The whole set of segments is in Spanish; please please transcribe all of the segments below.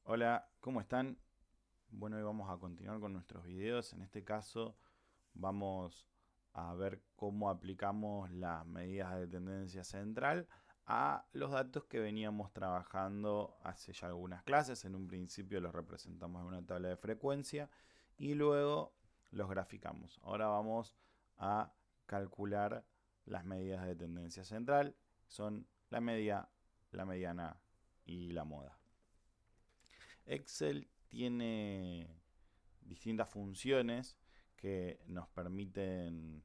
Hola, ¿cómo están? Bueno, hoy vamos a continuar con nuestros videos. En este caso vamos a ver cómo aplicamos las medidas de tendencia central a los datos que veníamos trabajando hace ya algunas clases. En un principio los representamos en una tabla de frecuencia y luego los graficamos. Ahora vamos a calcular las medidas de tendencia central. Son la media, la mediana y la moda. Excel tiene distintas funciones que nos permiten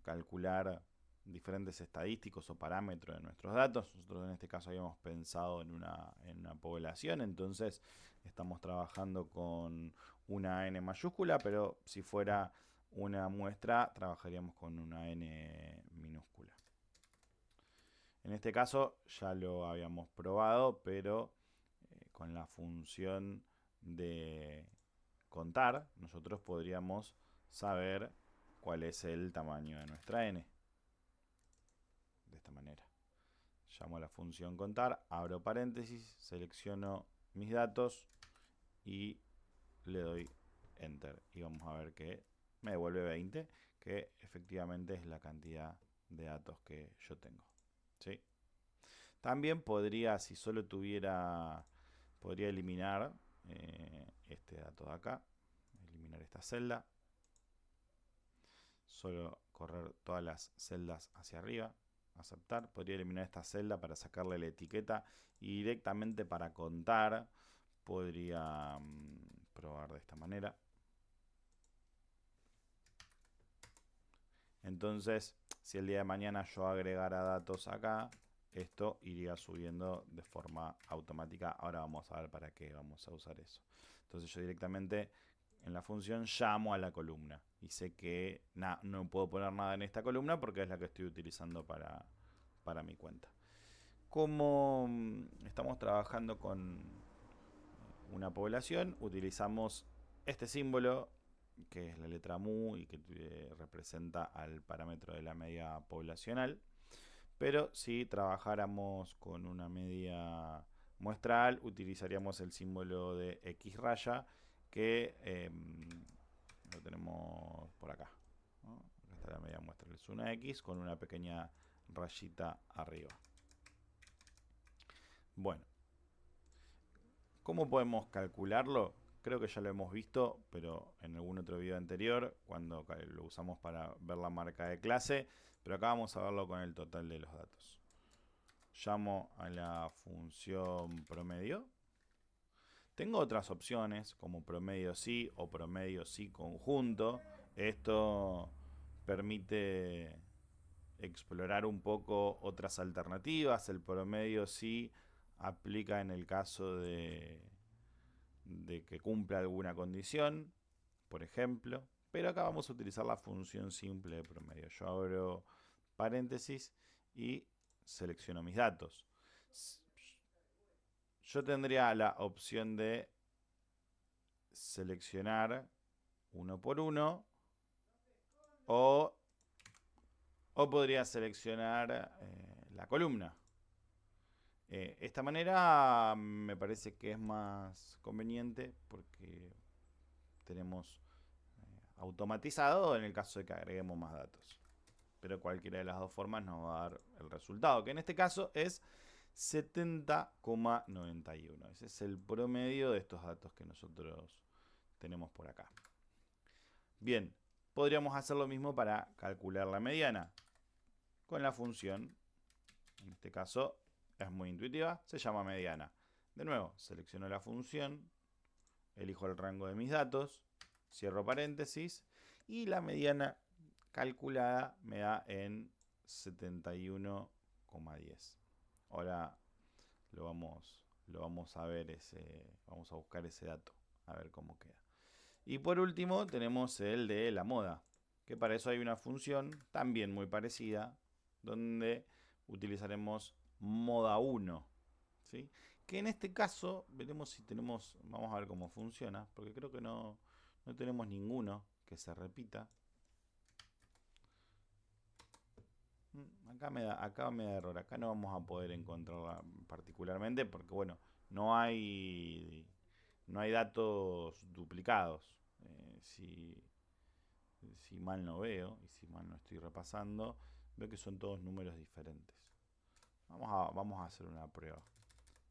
calcular diferentes estadísticos o parámetros de nuestros datos. Nosotros en este caso habíamos pensado en una población, entonces estamos trabajando con una n mayúscula, pero si fuera una muestra trabajaríamos con una n minúscula. En este caso ya lo habíamos probado, pero con la función de contar, nosotros podríamos saber cuál es el tamaño de nuestra n. De esta manera. Llamo a la función contar, abro paréntesis, selecciono mis datos y le doy enter. Y vamos a ver que me devuelve 20, que efectivamente es la cantidad de datos que yo tengo. ¿Sí? También podría, si solo tuviera, podría eliminar este dato de acá, eliminar esta celda, solo correr todas las celdas hacia arriba, aceptar. Podría eliminar esta celda para sacarle la etiqueta y directamente para contar podría probar de esta manera. Entonces, si el día de mañana yo agregara datos acá, esto iría subiendo de forma automática. Ahora vamos a ver para qué vamos a usar eso. Entonces yo directamente en la función llamo a la columna y sé que no puedo poner nada en esta columna porque es la que estoy utilizando para mi cuenta. Como estamos trabajando con una población, utilizamos este símbolo que es la letra mu y que representa al parámetro de la media poblacional. Pero si trabajáramos con una media muestral, utilizaríamos el símbolo de X raya que lo tenemos por acá, ¿no? Acá está la media muestral, es una X con una pequeña rayita arriba. Bueno, ¿cómo podemos calcularlo? Creo que ya lo hemos visto, pero en algún otro video anterior, cuando lo usamos para ver la marca de clase, pero acá vamos a verlo con el total de los datos. Llamo a la función promedio. Tengo otras opciones como promedio sí o promedio sí conjunto. Esto permite explorar un poco otras alternativas. El promedio sí aplica en el caso de que cumpla alguna condición, por ejemplo. Pero acá vamos a utilizar la función simple de promedio. Yo abro paréntesis y selecciono mis datos. Yo tendría la opción de seleccionar uno por uno o, o podría seleccionar la columna. Esta manera me parece que es más conveniente porque tenemos automatizado en el caso de que agreguemos más datos. Pero cualquiera de las dos formas nos va a dar el resultado, que en este caso es 70,91. Ese es el promedio de estos datos que nosotros tenemos por acá. Bien, podríamos hacer lo mismo para calcular la mediana con la función, en este caso es muy intuitiva, se llama mediana. De nuevo, selecciono la función, elijo el rango de mis datos, cierro paréntesis y la mediana calculada me da en 71,10. Ahora lo vamos a ver vamos a buscar ese dato, a ver cómo queda. Y por último tenemos el de la moda, que para eso hay una función también muy parecida, donde utilizaremos moda 1, ¿sí? Que en este caso veremos si tenemos, vamos a ver cómo funciona, porque creo que no tenemos ninguno que se repita. Acá me da error, acá no vamos a poder encontrarla particularmente porque bueno, no hay, no hay datos duplicados. Si mal no veo, y si mal no estoy repasando, veo que son todos números diferentes. Vamos a hacer una prueba.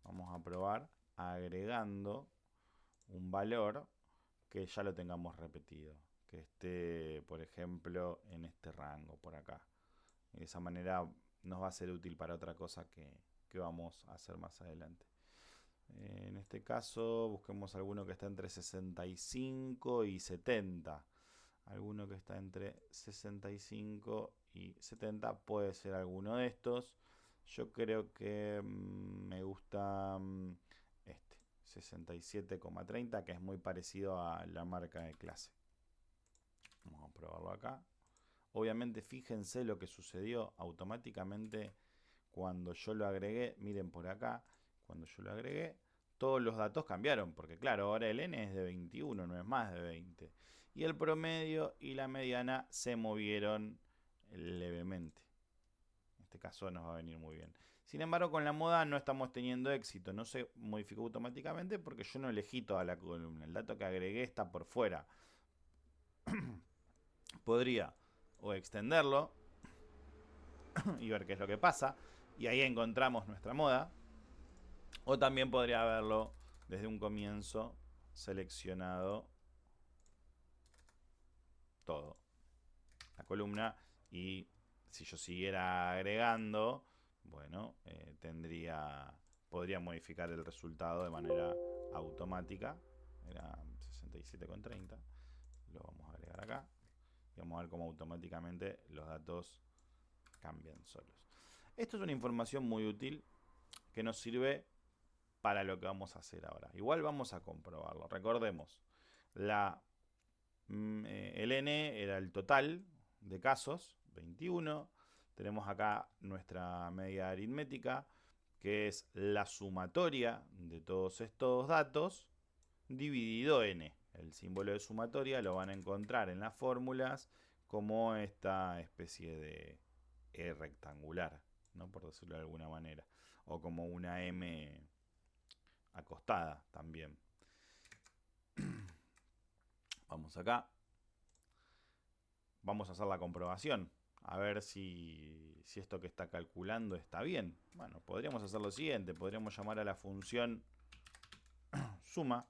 Vamos a probar agregando un valor que ya lo tengamos repetido. Que esté, por ejemplo, en este rango por acá. De esa manera nos va a ser útil para otra cosa que vamos a hacer más adelante. En este caso, busquemos alguno que está entre 65 y 70. Alguno que está entre 65 y 70 puede ser alguno de estos. Yo creo que me gusta este, 67,30, que es muy parecido a la marca de clase. Vamos a probarlo acá. Obviamente fíjense lo que sucedió automáticamente cuando yo lo agregué. Miren por acá, cuando yo lo agregué, todos los datos cambiaron, porque claro, ahora el n es de 21, no es más de 20. Y el promedio y la mediana se movieron levemente. En este caso nos va a venir muy bien. Sin embargo, con la moda no estamos teniendo éxito. No se modificó automáticamente porque yo no elegí toda la columna. El dato que agregué está por fuera. Podría o extenderlo y ver qué es lo que pasa. Y ahí encontramos nuestra moda. O también podría haberlo desde un comienzo seleccionado todo. La columna. Y si yo siguiera agregando, bueno, podría modificar el resultado de manera automática. Era 67,30. Lo vamos a agregar acá. Y vamos a ver cómo automáticamente los datos cambian solos. Esto es una información muy útil que nos sirve para lo que vamos a hacer ahora. Igual vamos a comprobarlo. Recordemos, el n era el total de casos, 21. Tenemos acá nuestra media aritmética, que es la sumatoria de todos estos datos, dividido n. El símbolo de sumatoria lo van a encontrar en las fórmulas como esta especie de E rectangular, ¿no? Por decirlo de alguna manera. O como una M acostada también. Vamos acá. Vamos a hacer la comprobación. A ver si esto que está calculando está bien. Bueno, podríamos hacer lo siguiente. Podríamos llamar a la función suma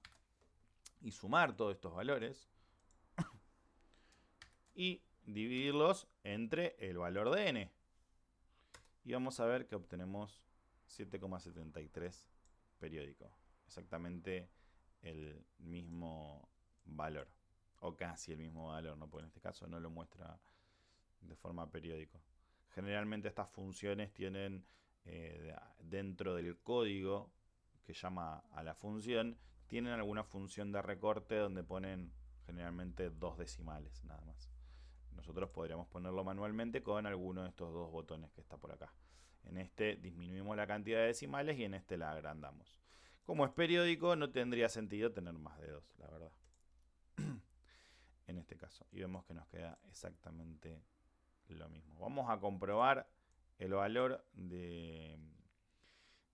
y sumar todos estos valores y dividirlos entre el valor de n. Y vamos a ver que obtenemos 7,73 periódico. Exactamente el mismo valor. O casi el mismo valor, ¿no? Porque en este caso no lo muestra de forma periódica. Generalmente estas funciones tienen dentro del código que llama a la función, tienen alguna función de recorte donde ponen generalmente 2 decimales nada más. Nosotros podríamos ponerlo manualmente con alguno de estos dos botones que está por acá. En este disminuimos la cantidad de decimales y en este la agrandamos. Como es periódico, no tendría sentido tener más de 2, la verdad. En este caso. Y vemos que nos queda exactamente lo mismo. Vamos a comprobar el valor de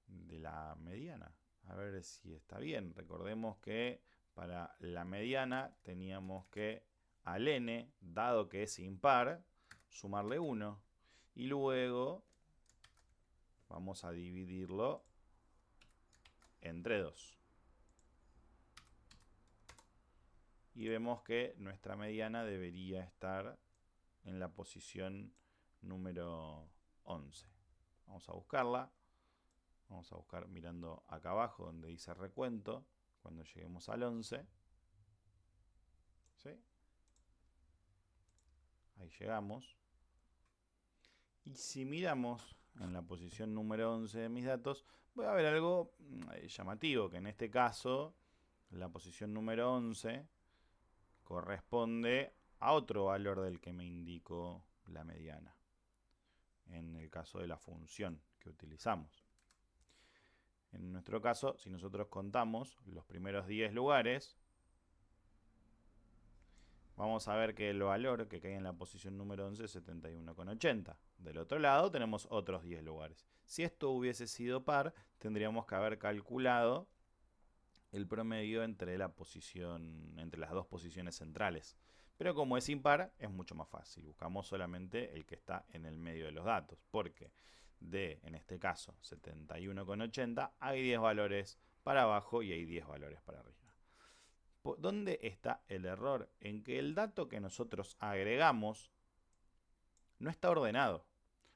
la mediana. A ver si está bien. Recordemos que para la mediana teníamos que al n, dado que es impar, sumarle 1. Y luego vamos a dividirlo entre 2. Y vemos que nuestra mediana debería estar en la posición número 11. Vamos a buscarla. Vamos a buscar mirando acá abajo donde dice recuento. Cuando lleguemos al 11. ¿Sí? Ahí llegamos. Y si miramos en la posición número 11 de mis datos, voy a ver algo llamativo, que en este caso la posición número 11 corresponde a otro valor del que me indicó la mediana, en el caso de la función que utilizamos. En nuestro caso, si nosotros contamos los primeros 10 lugares, vamos a ver que el valor que cae en la posición número 11 es 71,80. Del otro lado tenemos otros 10 lugares. Si esto hubiese sido par, tendríamos que haber calculado el promedio entre las dos posiciones centrales. Pero como es impar, es mucho más fácil. Buscamos solamente el que está en el medio de los datos. Porque en este caso, 71,80, hay 10 valores para abajo y hay 10 valores para arriba. ¿Dónde está el error? En que el dato que nosotros agregamos no está ordenado.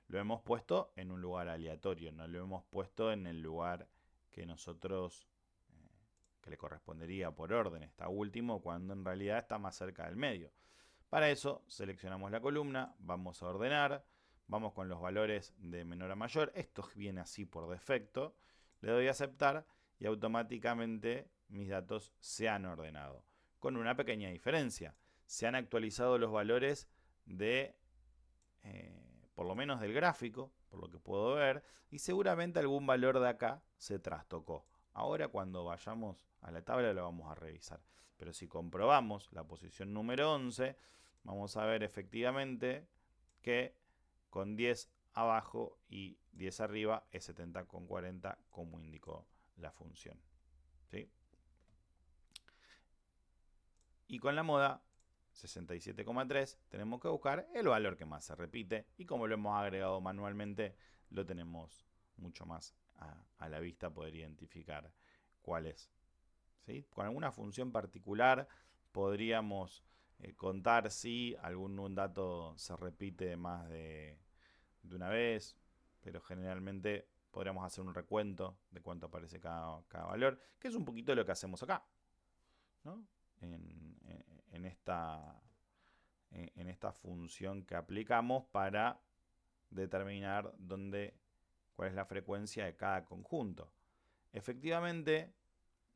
Lo hemos puesto en un lugar aleatorio, no lo hemos puesto en el lugar que nosotros que le correspondería por orden. Está último cuando en realidad está más cerca del medio. Para eso seleccionamos la columna, vamos a ordenar, vamos con los valores de menor a mayor. Esto viene así por defecto. Le doy a aceptar y automáticamente mis datos se han ordenado. Con una pequeña diferencia. Se han actualizado los valores de por lo menos del gráfico, por lo que puedo ver, y seguramente algún valor de acá se trastocó. Ahora cuando vayamos a la tabla lo vamos a revisar. Pero si comprobamos la posición número 11, vamos a ver efectivamente que con 10 abajo y 10 arriba es 70,40 como indicó la función. ¿Sí? Y con la moda 67,3 tenemos que buscar el valor que más se repite y como lo hemos agregado manualmente lo tenemos mucho más a la vista poder identificar cuál es. ¿Sí? Con alguna función particular podríamos contar si algún dato se repite más de una vez, pero generalmente podríamos hacer un recuento de cuánto aparece cada valor, que es un poquito lo que hacemos acá, ¿no? En esta función que aplicamos para determinar cuál es la frecuencia de cada conjunto. Efectivamente,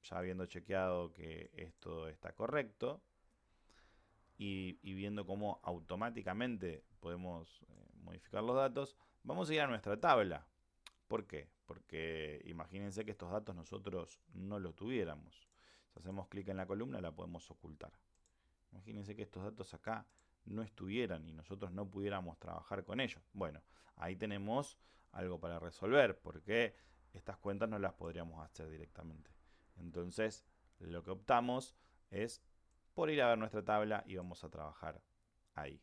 ya habiendo chequeado que esto está correcto y viendo cómo automáticamente podemos modificar los datos, vamos a ir a nuestra tabla. ¿Por qué? Porque imagínense que estos datos nosotros no los tuviéramos. Si hacemos clic en la columna la podemos ocultar. Imagínense que estos datos acá no estuvieran y nosotros no pudiéramos trabajar con ellos. Bueno, ahí tenemos algo para resolver porque estas cuentas no las podríamos hacer directamente. Entonces, lo que optamos es por ir a ver nuestra tabla y vamos a trabajar ahí.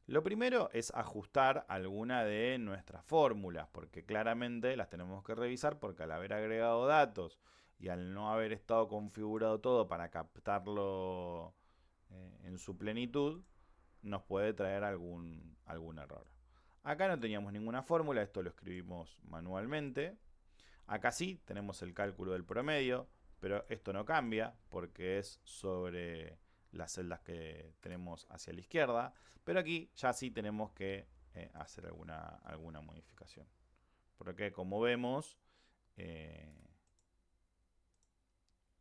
Lo primero es ajustar alguna de nuestras fórmulas, porque claramente las tenemos que revisar porque al haber agregado datos y al no haber estado configurado todo para captarlo en su plenitud, nos puede traer algún error. Acá no teníamos ninguna fórmula, esto lo escribimos manualmente. Acá sí tenemos el cálculo del promedio, pero esto no cambia porque es sobre las celdas que tenemos hacia la izquierda. Pero aquí ya sí tenemos que hacer alguna modificación. Porque como vemos,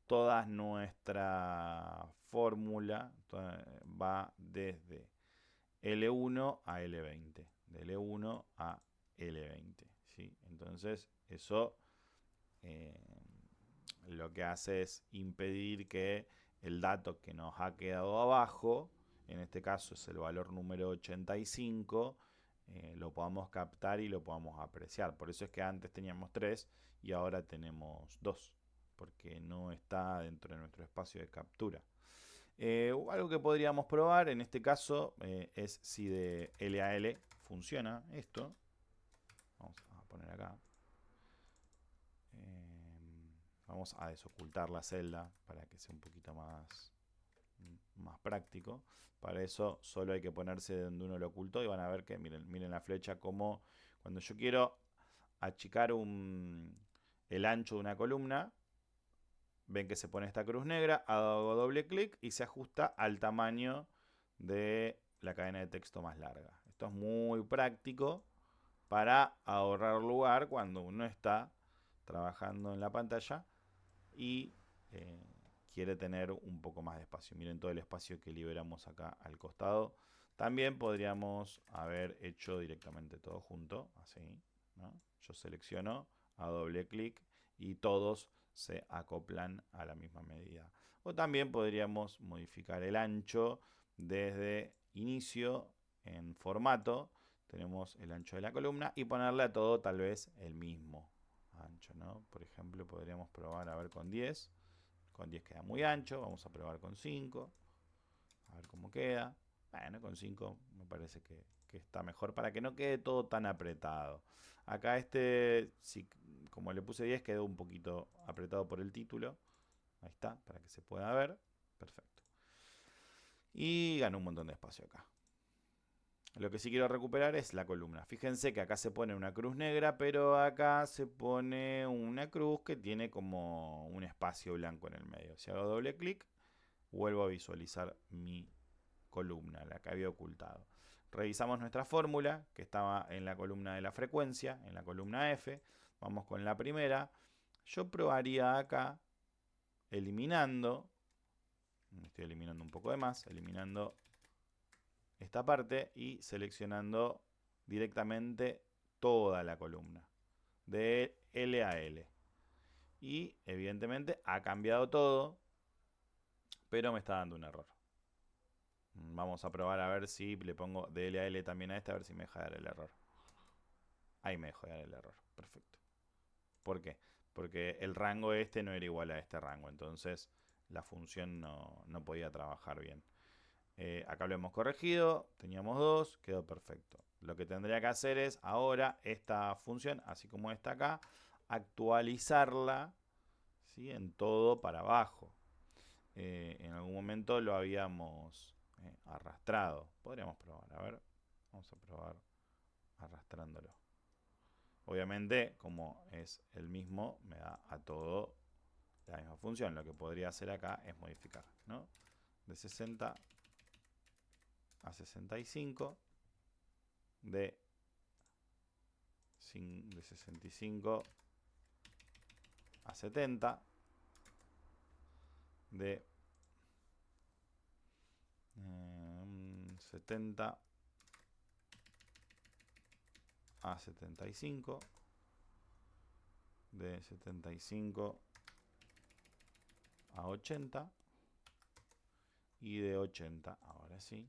toda nuestra fórmula va desde L1 a L20. De L1 a L20. ¿Sí? Entonces eso lo que hace es impedir que el dato que nos ha quedado abajo, en este caso es el valor número 85, lo podamos captar y lo podamos apreciar. Por eso es que antes teníamos 3 y ahora tenemos 2, porque no está dentro de nuestro espacio de captura. Algo que podríamos probar en este caso es si de L a L funciona esto. Vamos a poner acá. Vamos a desocultar la celda para que sea un poquito más práctico. Para eso solo hay que ponerse donde uno lo ocultó y van a ver que miren la flecha como cuando yo quiero achicar el ancho de una columna, ven que se pone esta cruz negra, hago doble clic y se ajusta al tamaño de la cadena de texto más larga. Esto es muy práctico para ahorrar lugar cuando uno está trabajando en la pantalla y quiere tener un poco más de espacio. Miren todo el espacio que liberamos acá al costado. También podríamos haber hecho directamente todo junto, así, ¿no? Yo selecciono a doble clic y todos se acoplan a la misma medida. O también podríamos modificar el ancho desde inicio en formato, tenemos el ancho de la columna y ponerle a todo tal vez el mismo ancho, ¿no? Por ejemplo, podríamos probar a ver con 10. Con 10 queda muy ancho, vamos a probar con 5. A ver cómo queda. Bueno, con 5 me parece que está mejor para que no quede todo tan apretado. Acá si, como le puse 10, quedó un poquito apretado por el título. Ahí está, para que se pueda ver. Perfecto. Y ganó un montón de espacio acá. Lo que sí quiero recuperar es la columna. Fíjense que acá se pone una cruz negra, pero acá se pone una cruz que tiene como un espacio blanco en el medio. Si hago doble clic, vuelvo a visualizar mi columna, la que había ocultado. Revisamos nuestra fórmula, que estaba en la columna de la frecuencia, en la columna F. Vamos con la primera. Yo probaría acá, eliminando, me estoy eliminando un poco de más, eliminando esta parte y seleccionando directamente toda la columna, de L a L. Y evidentemente ha cambiado todo, pero me está dando un error. Vamos a probar a ver si le pongo de L a L también a esta, a ver si me deja dar el error. Ahí me dejó dar el error. Perfecto. ¿Por qué? Porque el rango este no era igual a este rango, entonces la función no podía trabajar bien. Acá lo hemos corregido, teníamos 2, quedó perfecto. Lo que tendría que hacer es ahora esta función, así como está acá, actualizarla, ¿sí?, en todo para abajo. En algún momento lo habíamos arrastrado. Podríamos probar, a ver, vamos a probar arrastrándolo. Obviamente, como es el mismo, me da a todo la misma función. Lo que podría hacer acá es modificar, ¿no? De 60 a 65, de 65 a 70, de 70 a 75, de 75 a 80 y de 80, ahora sí,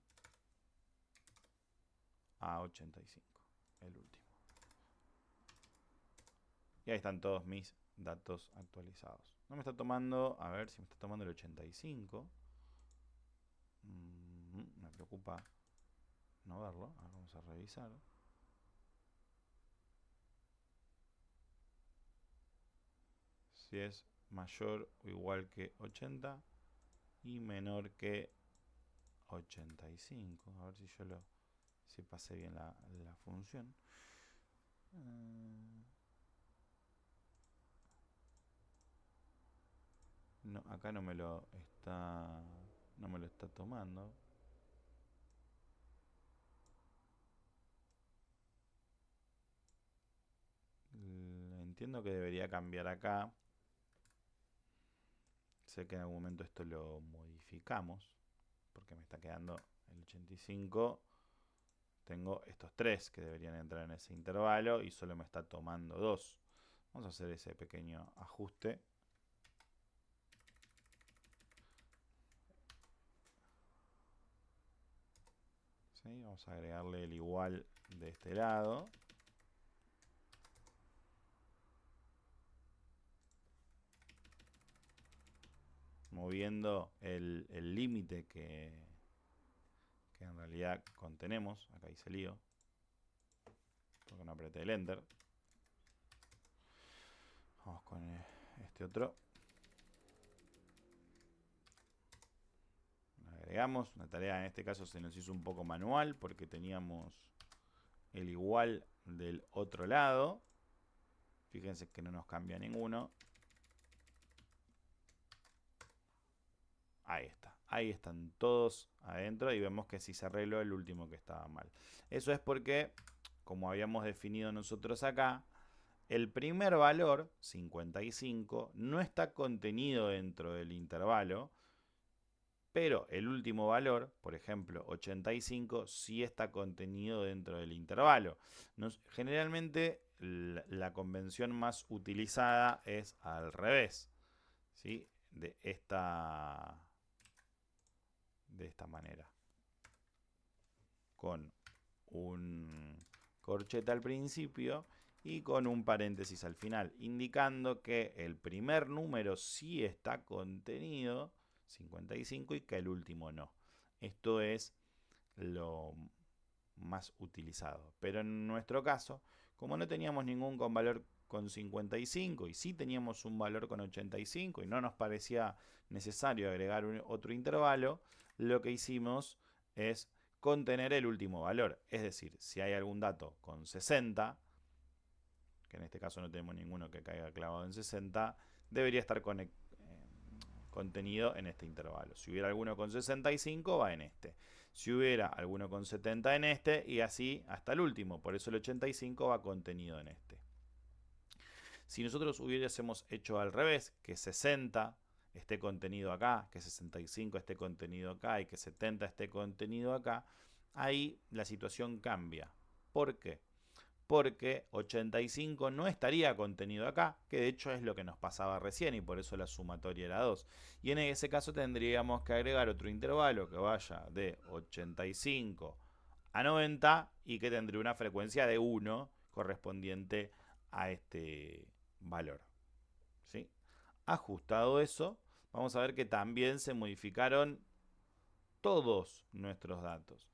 a 85, el último. Y ahí están todos mis datos actualizados. No me está tomando, a ver si me está tomando el 85. Me preocupa no verlo. Ahora vamos a revisar. Si es mayor o igual que 80 y menor que 85. A ver si pasé bien la función. No, acá no me lo está tomando. Entiendo que debería cambiar acá. Sé que en algún momento esto lo modificamos, porque me está quedando el 85. Tengo estos 3 que deberían entrar en ese intervalo y solo me está tomando 2. Vamos a hacer ese pequeño ajuste. ¿Sí? Vamos a agregarle el igual de este lado. Moviendo el límite que en realidad contenemos. Acá hice lío, porque no apreté el enter. Vamos con este otro. Agregamos una tarea, en este caso se nos hizo un poco manual porque teníamos el igual del otro lado. Fíjense que no nos cambia ninguno. Ahí está. Ahí están todos adentro y vemos que sí se arregló el último que estaba mal. Eso es porque, como habíamos definido nosotros acá, el primer valor, 55, no está contenido dentro del intervalo, pero el último valor, por ejemplo, 85, sí está contenido dentro del intervalo. Generalmente la convención más utilizada es al revés, ¿sí? De esta manera. Con un corchete al principio y con un paréntesis al final, indicando que el primer número sí está contenido, 55, y que el último no. Esto es lo más utilizado. Pero en nuestro caso, como no teníamos ningún con valor con 55 y sí teníamos un valor con 85 y no nos parecía necesario agregar otro intervalo, lo que hicimos es contener el último valor. Es decir, si hay algún dato con 60, que en este caso no tenemos ninguno que caiga clavado en 60, debería estar contenido en este intervalo. Si hubiera alguno con 65, va en este. Si hubiera alguno con 70, en este, y así hasta el último. Por eso el 85 va contenido en este. Si nosotros hubiésemos hecho al revés, que 60 esté contenido acá, que 65 esté contenido acá y que 70 esté contenido acá, ahí la situación cambia. ¿Por qué? Porque 85 no estaría contenido acá, que de hecho es lo que nos pasaba recién y por eso la sumatoria era 2. Y en ese caso tendríamos que agregar otro intervalo que vaya de 85 a 90 y que tendría una frecuencia de 1 correspondiente a este valor. ¿Sí? Ajustado eso, vamos a ver que también se modificaron todos nuestros datos.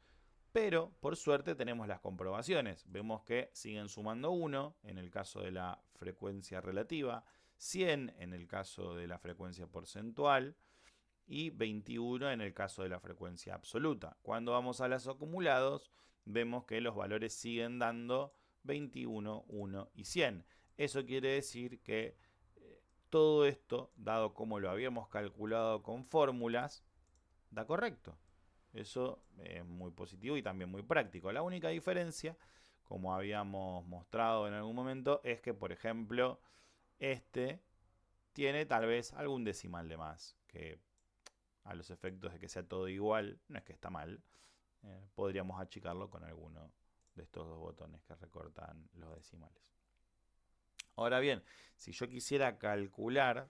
Pero, por suerte, tenemos las comprobaciones. Vemos que siguen sumando 1 en el caso de la frecuencia relativa, 100 en el caso de la frecuencia porcentual y 21 en el caso de la frecuencia absoluta. Cuando vamos a los acumulados, vemos que los valores siguen dando 21, 1 y 100. Eso quiere decir que todo esto, dado como lo habíamos calculado con fórmulas, da correcto. Eso es muy positivo y también muy práctico. La única diferencia, como habíamos mostrado en algún momento, es que, por ejemplo, este tiene tal vez algún decimal de más, que a los efectos de que sea todo igual, no es que está mal, podríamos achicarlo con alguno de estos dos botones que recortan los decimales. Ahora bien, si yo quisiera calcular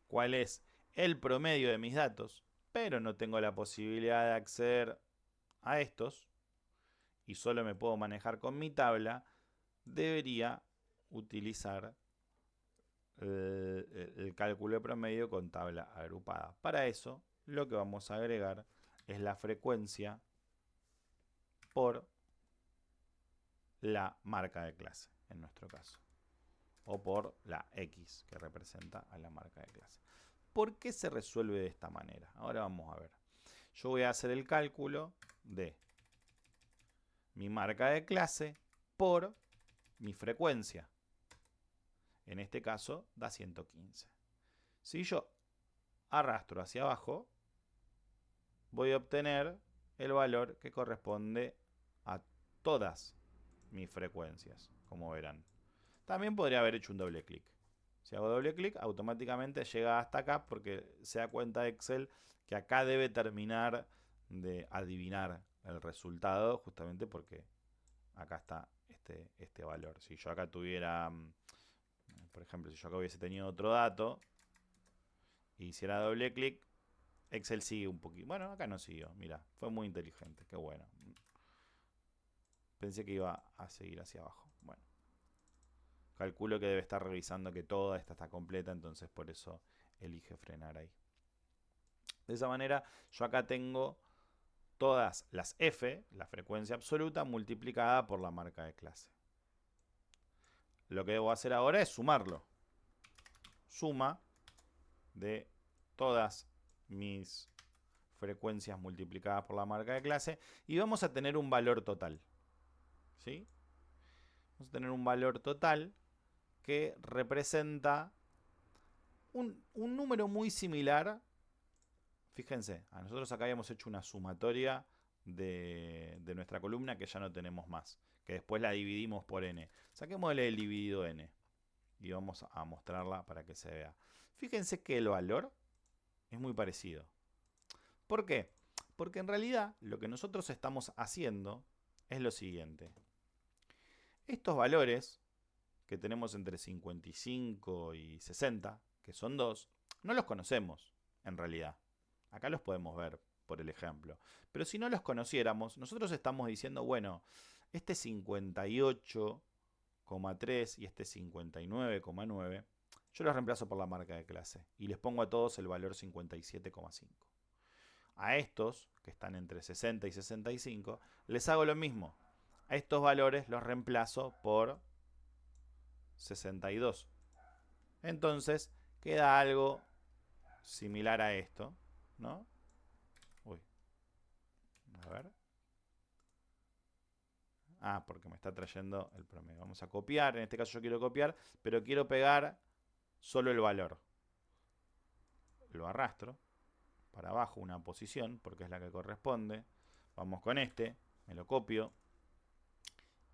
cuál es el promedio de mis datos, pero no tengo la posibilidad de acceder a estos y solo me puedo manejar con mi tabla, debería utilizar el cálculo de promedio con tabla agrupada. Para eso, lo que vamos a agregar es la frecuencia por la marca de clase, en nuestro caso, o por la X, que representa a la marca de clase. ¿Por qué se resuelve de esta manera? Ahora vamos a ver. Yo voy a hacer el cálculo de mi marca de clase por mi frecuencia. En este caso da 115. Si yo arrastro hacia abajo, voy a obtener el valor que corresponde a todas mis frecuencias, como verán. También podría haber hecho un doble clic. Si hago doble clic, automáticamente llega hasta acá porque se da cuenta Excel que acá debe terminar de adivinar el resultado, justamente porque acá está este valor. Si yo acá tuviera, por ejemplo, si yo acá hubiese tenido otro dato y hiciera doble clic, Excel sigue un poquito. Bueno, acá no siguió, mira, fue muy inteligente, qué bueno. Pensé que iba a seguir hacia abajo. Bueno, calculo que debe estar revisando que toda esta está completa, entonces por eso elige frenar ahí. De esa manera, yo acá tengo todas las F, la frecuencia absoluta, multiplicada por la marca de clase. Lo que debo hacer ahora es sumarlo. Suma de todas mis frecuencias multiplicadas por la marca de clase y vamos a tener un valor total. ¿Sí? Vamos a tener un valor total que representa un número muy similar. Fíjense, a nosotros acá habíamos hecho una sumatoria de nuestra columna que ya no tenemos más, que después la dividimos por n. Saquémosle el dividido n y vamos a mostrarla para que se vea. Fíjense que el valor es muy parecido. ¿Por qué? Porque en realidad lo que nosotros estamos haciendo es lo siguiente. Estos valores que tenemos entre 55 y 60, que son 2, no los conocemos en realidad. Acá los podemos ver por el ejemplo. Pero si no los conociéramos, nosotros estamos diciendo, bueno, este 58,3 y este 59,9, yo los reemplazo por la marca de clase y les pongo a todos el valor 57,5. A estos, que están entre 60 y 65, les hago lo mismo. A estos valores los reemplazo por 62. Entonces queda algo similar a esto, ¿no? Uy. A ver. Ah, porque me está trayendo el promedio. Vamos a copiar. En este caso yo quiero copiar, pero quiero pegar solo el valor. Lo arrastro para abajo una posición, porque es la que corresponde. Vamos con este, me lo copio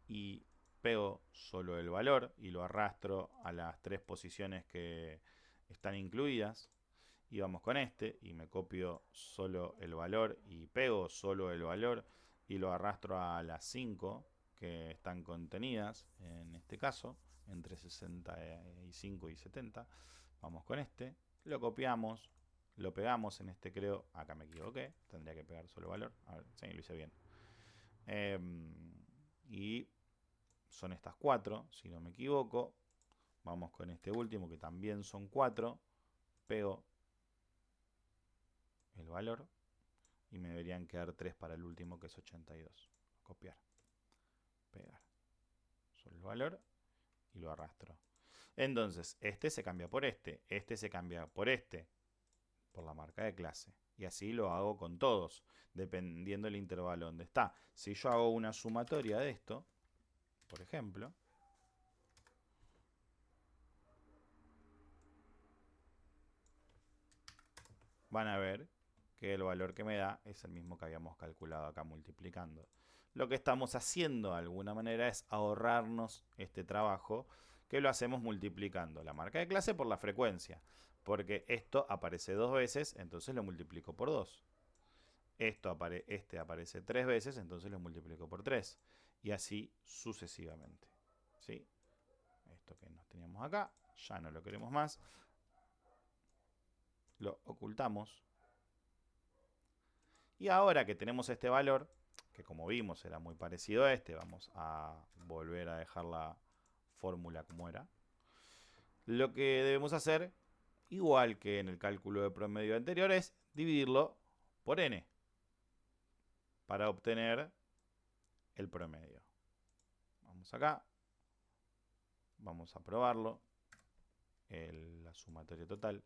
y pego solo el valor y lo arrastro a las 3 posiciones que están incluidas. Y vamos con este y me copio solo el valor y pego solo el valor y lo arrastro a las 5 que están contenidas, en este caso, entre 65 y 70. Vamos con este, lo copiamos, lo pegamos en este, creo, acá me equivoqué, tendría que pegar solo valor, a ver, sí, lo hice bien. Y son estas 4, si no me equivoco. Vamos con este último, que también son 4, pego el valor y me deberían quedar 3 para el último, que es 82. Copiar, pegar solo el valor y lo arrastro. Entonces, este se cambia por este se cambia por por la marca de clase. Y así lo hago con todos, dependiendo del intervalo donde está. Si yo hago una sumatoria de esto, por ejemplo, van a ver que el valor que me da es el mismo que habíamos calculado acá multiplicando. Lo que estamos haciendo de alguna manera es ahorrarnos este trabajo, que lo hacemos multiplicando la marca de clase por la frecuencia, porque esto aparece 2 veces, entonces lo multiplico por 2. Este aparece 3 veces, entonces lo multiplico por 3. Y así sucesivamente. ¿Sí? Esto que nos teníamos acá, ya no lo queremos más. Lo ocultamos. Y ahora que tenemos este valor, que como vimos era muy parecido a este, vamos a volver a dejar la fórmula como era. Lo que debemos hacer, igual que en el cálculo de promedio anterior, es dividirlo por n para obtener el promedio. Vamos acá, vamos a probarlo. La sumatoria total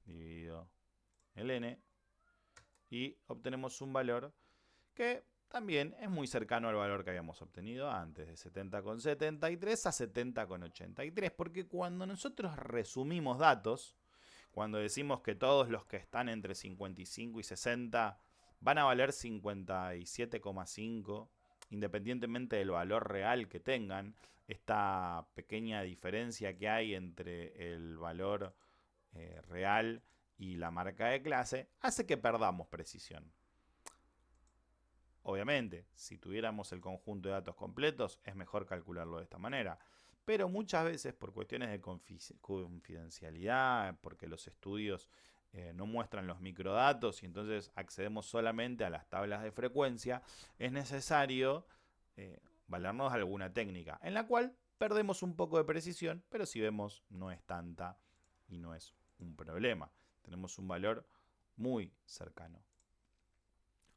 dividido el n y obtenemos un valor que también es muy cercano al valor que habíamos obtenido antes, de 70,73 a 70,83, porque cuando nosotros resumimos datos, cuando decimos que todos los que están entre 55 y 60 van a valer 57,5, independientemente del valor real que tengan, esta pequeña diferencia que hay entre el valor real y la marca de clase hace que perdamos precisión. Obviamente, si tuviéramos el conjunto de datos completos, es mejor calcularlo de esta manera. Pero muchas veces, por cuestiones de confidencialidad, porque los estudios no muestran los microdatos y entonces accedemos solamente a las tablas de frecuencia, es necesario valernos de alguna técnica, en la cual perdemos un poco de precisión, pero si vemos no es tanta y no es un problema. Tenemos un valor muy cercano.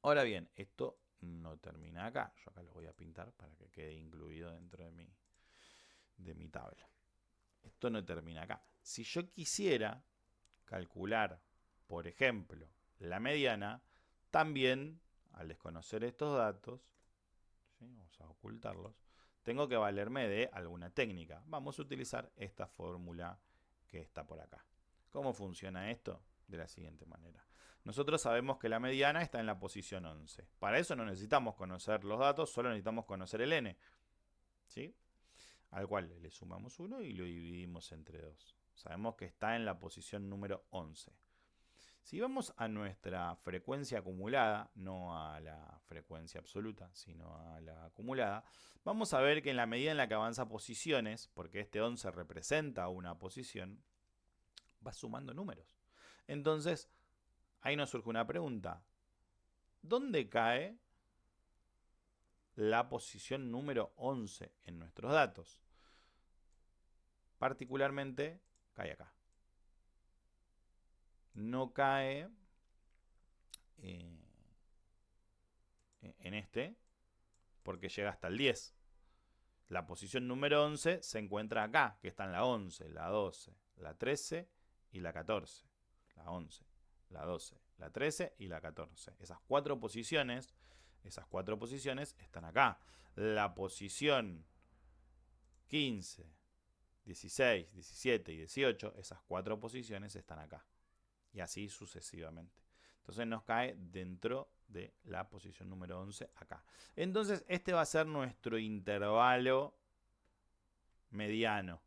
Ahora bien, esto no termina acá. Yo acá lo voy a pintar para que quede incluido dentro de mi tabla. Esto no termina acá. Si yo quisiera calcular, por ejemplo, la mediana, también, al desconocer estos datos, ¿sí? Vamos a ocultarlos, tengo que valerme de alguna técnica. Vamos a utilizar esta fórmula que está por acá. ¿Cómo funciona esto? De la siguiente manera. Nosotros sabemos que la mediana está en la posición 11. Para eso no necesitamos conocer los datos, solo necesitamos conocer el n, ¿sí? Al cual le sumamos 1 y lo dividimos entre 2. Sabemos que está en la posición número 11. Si vamos a nuestra frecuencia acumulada, no a la frecuencia absoluta, sino a la acumulada, vamos a ver que en la medida en la que avanza posiciones, porque este 11 representa una posición, va sumando números. Entonces, ahí nos surge una pregunta. ¿dónde cae la posición número 11 en nuestros datos? Particularmente cae acá. No cae en este porque llega hasta el 10. La posición número 11 se encuentra acá, que está en la 11, la 12, la 13 y la 14. La 11, la 12, la 13 y la 14. Esas cuatro posiciones están acá. La posición 15, 16, 17 y 18, esas cuatro posiciones están acá. Y así sucesivamente. Entonces nos cae dentro de la posición número 11 acá. Entonces este va a ser nuestro intervalo mediano,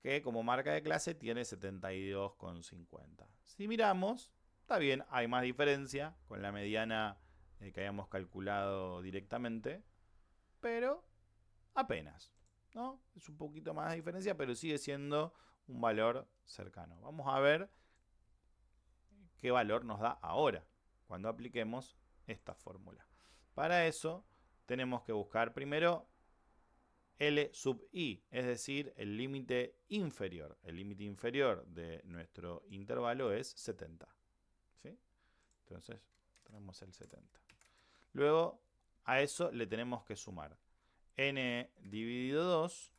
que como marca de clase tiene 72,50. Si miramos, está bien, hay más diferencia con la mediana que habíamos calculado directamente, pero apenas, ¿no? Es un poquito más de diferencia, pero sigue siendo un valor cercano. Vamos a ver qué valor nos da ahora cuando apliquemos esta fórmula. Para eso tenemos que buscar primero L sub I, es decir, el límite inferior. El límite inferior de nuestro intervalo es 70. ¿Sí? Entonces tenemos el 70. Luego a eso le tenemos que sumar n dividido 2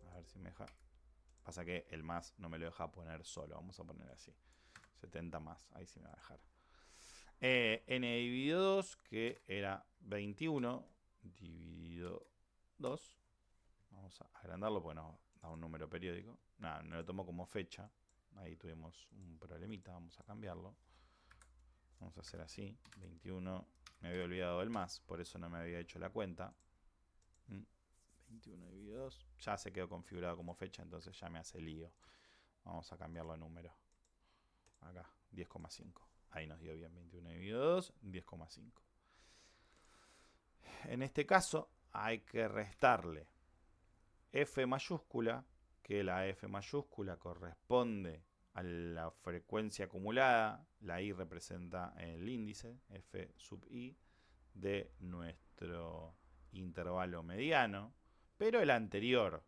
a ver si me deja. Pasa que el más no me lo deja poner solo. Vamos a poner así. 70 más. Ahí sí me va a dejar. N dividido 2, que era 21, dividido 2. Vamos a agrandarlo porque nos da un número periódico. Nada, no lo tomo como fecha. Ahí tuvimos un problemita. Vamos a cambiarlo. Vamos a hacer así. 21. Me había olvidado del más. Por eso no me había hecho la cuenta. 21 dividido 2. Ya se quedó configurado como fecha. Entonces ya me hace lío. Vamos a cambiarlo a número. Acá. 10,5. Ahí nos dio bien 21 dividido 2, 10,5. En este caso hay que restarle F mayúscula, que la F mayúscula corresponde a la frecuencia acumulada, la I representa el índice, F sub I, de nuestro intervalo mediano, pero el anterior,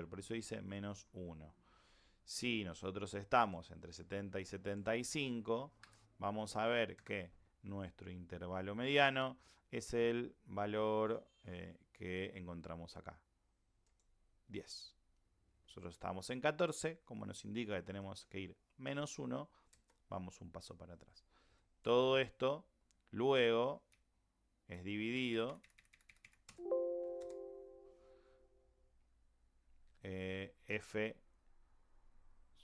por eso dice menos 1. Si nosotros estamos entre 70 y 75, vamos a ver que nuestro intervalo mediano es el valor que encontramos acá, 10. Nosotros estamos en 14, como nos indica que tenemos que ir menos 1, vamos un paso para atrás. Todo esto luego es dividido F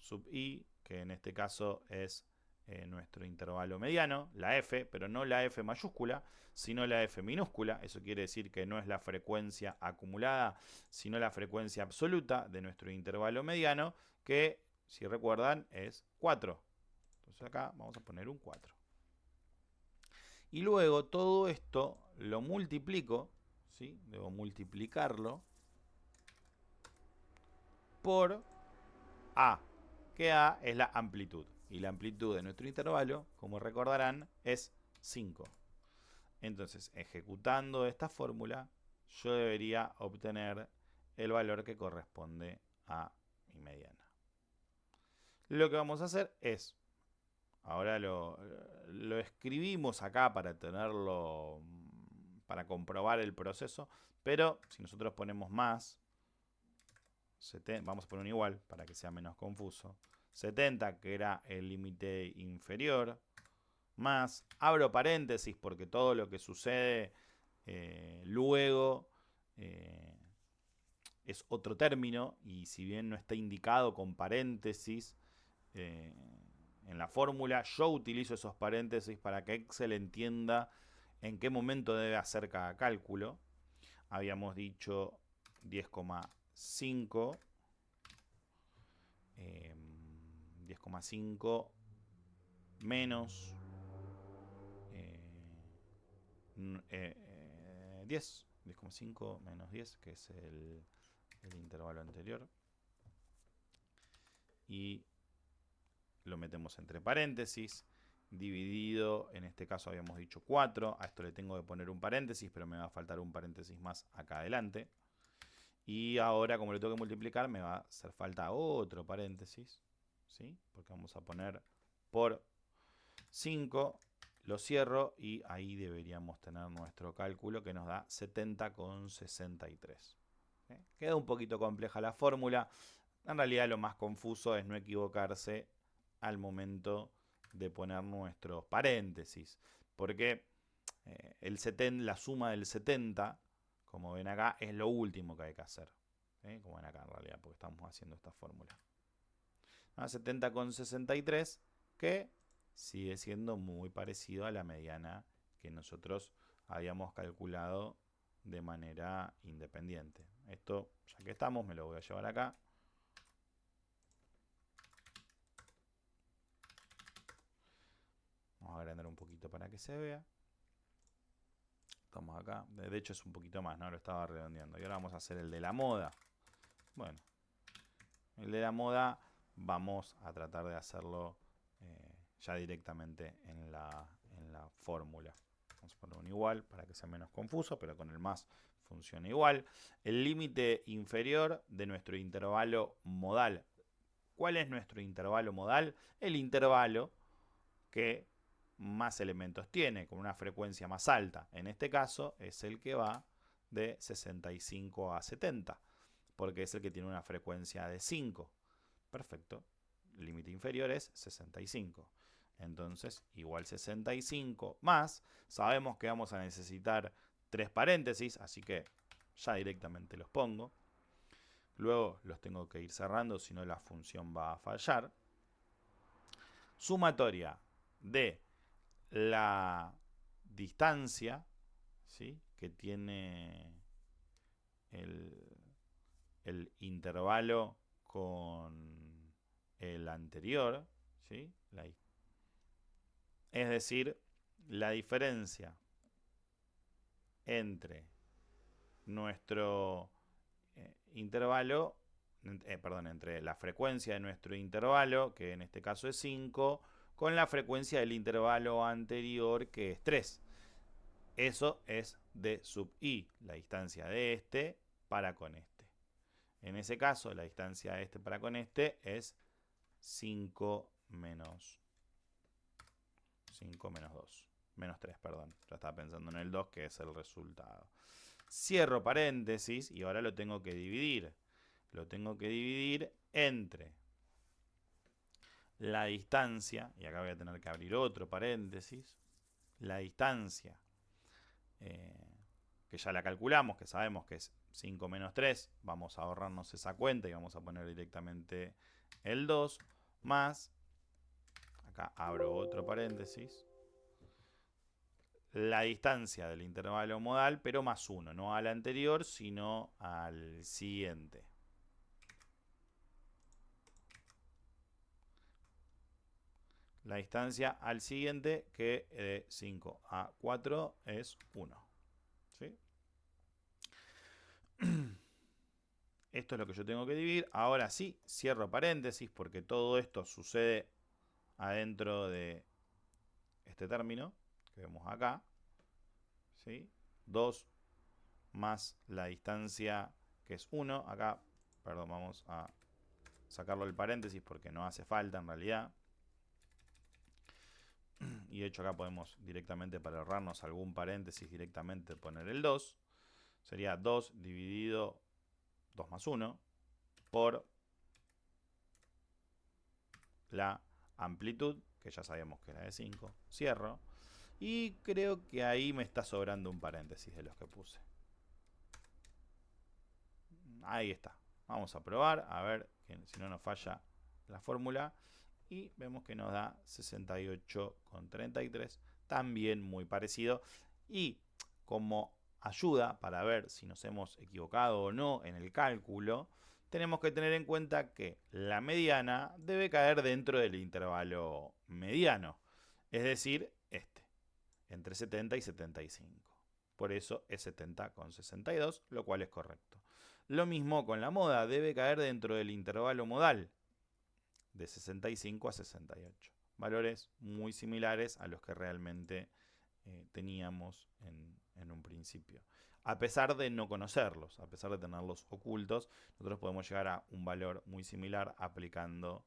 sub I, que en este caso es nuestro intervalo mediano, la F, pero no la F mayúscula, sino la F minúscula. Eso quiere decir que no es la frecuencia acumulada, sino la frecuencia absoluta de nuestro intervalo mediano, que, si recuerdan, es 4. Entonces acá vamos a poner un 4. Y luego todo esto lo multiplico, ¿sí? Debo multiplicarlo por A, que A es la amplitud. Y la amplitud de nuestro intervalo, como recordarán, es 5. Entonces, ejecutando esta fórmula, yo debería obtener el valor que corresponde a mi mediana. Lo que vamos a hacer es, ahora lo escribimos acá para tenerlo, para comprobar el proceso, pero si nosotros ponemos más, vamos a poner un igual para que sea menos confuso, 70, que era el límite inferior, más, abro paréntesis porque todo lo que sucede luego es otro término, y si bien no está indicado con paréntesis en la fórmula, yo utilizo esos paréntesis para que Excel entienda en qué momento debe hacer cada cálculo. Habíamos dicho 10,5 10,5 menos 10,5 menos 10, que es el intervalo anterior. y lo metemos entre paréntesis, dividido, en este caso habíamos dicho 4, a esto le tengo que poner un paréntesis, pero me va a faltar un paréntesis más acá adelante. Y ahora, como le tengo que multiplicar, me va a hacer falta otro paréntesis, ¿sí? Porque vamos a poner por 5, lo cierro y ahí deberíamos tener nuestro cálculo que nos da 70,63. Queda un poquito compleja la fórmula. En realidad lo más confuso es no equivocarse al momento de poner nuestros paréntesis. Porque la suma del 70, como ven acá, es lo último que hay que hacer. Como ven acá en realidad, porque estamos haciendo esta fórmula. 70,63, que sigue siendo muy parecido a la mediana que nosotros habíamos calculado de manera independiente. Esto, ya que estamos, me lo voy a llevar acá. Vamos a agrandar un poquito para que se vea. Estamos acá. De hecho es un poquito más, ¿no? Lo estaba redondeando. Y ahora vamos a hacer el de la moda. Bueno, el de la moda vamos a tratar de hacerlo ya directamente en la fórmula. Vamos a poner un igual para que sea menos confuso, pero con el más funciona igual. El límite inferior de nuestro intervalo modal. ¿Cuál es nuestro intervalo modal? El intervalo que más elementos tiene, con una frecuencia más alta. En este caso es el que va de 65 a 70, porque es el que tiene una frecuencia de 5. Perfecto. El límite inferior es 65. Entonces, igual 65 más. Sabemos que vamos a necesitar 3 paréntesis, así que ya directamente los pongo. Luego los tengo que ir cerrando, si no la función va a fallar. Sumatoria de la distancia, ¿sí?, que tiene el intervalo con el anterior, ¿sí? Es decir, la diferencia entre nuestro intervalo, entre la frecuencia de nuestro intervalo, que en este caso es 5, con la frecuencia del intervalo anterior, que es 3. Eso es d sub i, la distancia de este para con este. En ese caso, la distancia de este para con este es 5 menos 2. Menos 3, perdón. Ya estaba pensando en el 2, que es el resultado. Cierro paréntesis y ahora lo tengo que dividir. Lo tengo que dividir entre la distancia, y acá voy a tener que abrir otro paréntesis, la distancia, que ya la calculamos, que sabemos que es 5 menos 3, vamos a ahorrarnos esa cuenta y vamos a poner directamente el 2, más, acá abro otro paréntesis, la distancia del intervalo modal, pero más 1, no al anterior, sino al siguiente. La distancia al siguiente, que de 5 a 4 es 1. ¿Sí? Esto es lo que yo tengo que dividir. Ahora sí, cierro paréntesis porque todo esto sucede adentro de este término que vemos acá. ¿Sí? 2 más la distancia, que es 1. Acá, perdón, vamos a sacarlo del paréntesis porque no hace falta en realidad. Y de hecho acá podemos directamente, para ahorrarnos algún paréntesis, directamente poner el 2. Sería 2 dividido 2 más 1 por la amplitud, que ya sabemos que era de 5. Cierro. Y creo que ahí me está sobrando un paréntesis de los que puse. Ahí está. Vamos a probar, a ver que si no nos falla la fórmula. Y vemos que nos da 68,33. También muy parecido. Y como ayuda para ver si nos hemos equivocado o no en el cálculo, tenemos que tener en cuenta que la mediana debe caer dentro del intervalo mediano. Es decir, entre 70 y 75. Por eso es 70,62, lo cual es correcto. Lo mismo con la moda, debe caer dentro del intervalo modal. de 65 a 68. Valores muy similares a los que realmente teníamos en un principio. A pesar de no conocerlos, a pesar de tenerlos ocultos, nosotros podemos llegar a un valor muy similar aplicando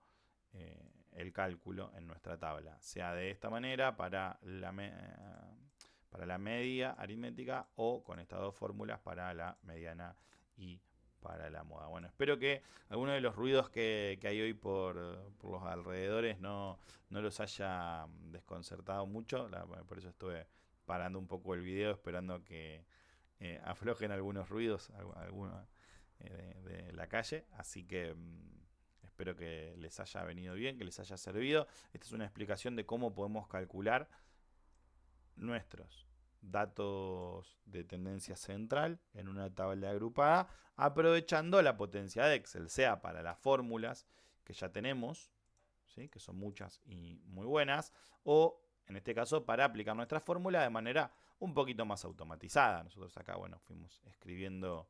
el cálculo en nuestra tabla, sea de esta manera para la media aritmética o con estas dos fórmulas para la mediana y para la moda. Bueno, espero que algunos de los ruidos que hay hoy por los alrededores no los haya desconcertado mucho. Por eso estuve parando un poco el video esperando que aflojen algunos ruidos algunos, de la calle. Así que espero que les haya venido bien, que les haya servido. Esta es una explicación de cómo podemos calcular nuestros datos de tendencia central en una tabla agrupada, aprovechando la potencia de Excel, sea para las fórmulas que ya tenemos, ¿sí?, que son muchas y muy buenas, o en este caso para aplicar nuestra fórmula de manera un poquito más automatizada. Nosotros acá, bueno, fuimos escribiendo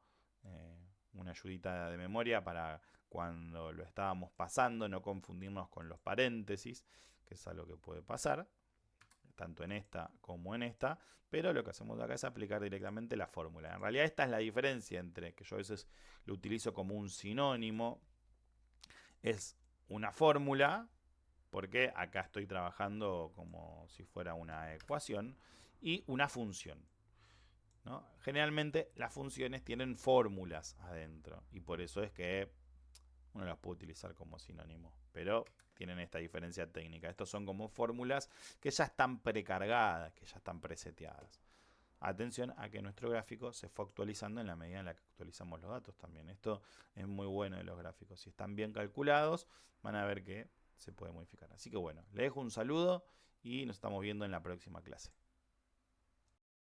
una ayudita de memoria para cuando lo estábamos pasando, no confundirnos con los paréntesis, que es algo que puede pasar tanto en esta como en esta, pero lo que hacemos acá es aplicar directamente la fórmula. En realidad esta es la diferencia entre, que yo a veces lo utilizo como un sinónimo, es una fórmula, porque acá estoy trabajando como si fuera una ecuación, y una función, ¿no? Generalmente las funciones tienen fórmulas adentro, y por eso es que uno las puede utilizar como sinónimo, pero tienen esta diferencia técnica. Estos son como fórmulas que ya están precargadas, que ya están preseteadas. Atención a que nuestro gráfico se fue actualizando en la medida en la que actualizamos los datos también. Esto es muy bueno de los gráficos. Si están bien calculados, van a ver que se puede modificar. Así que bueno, les dejo un saludo y nos estamos viendo en la próxima clase.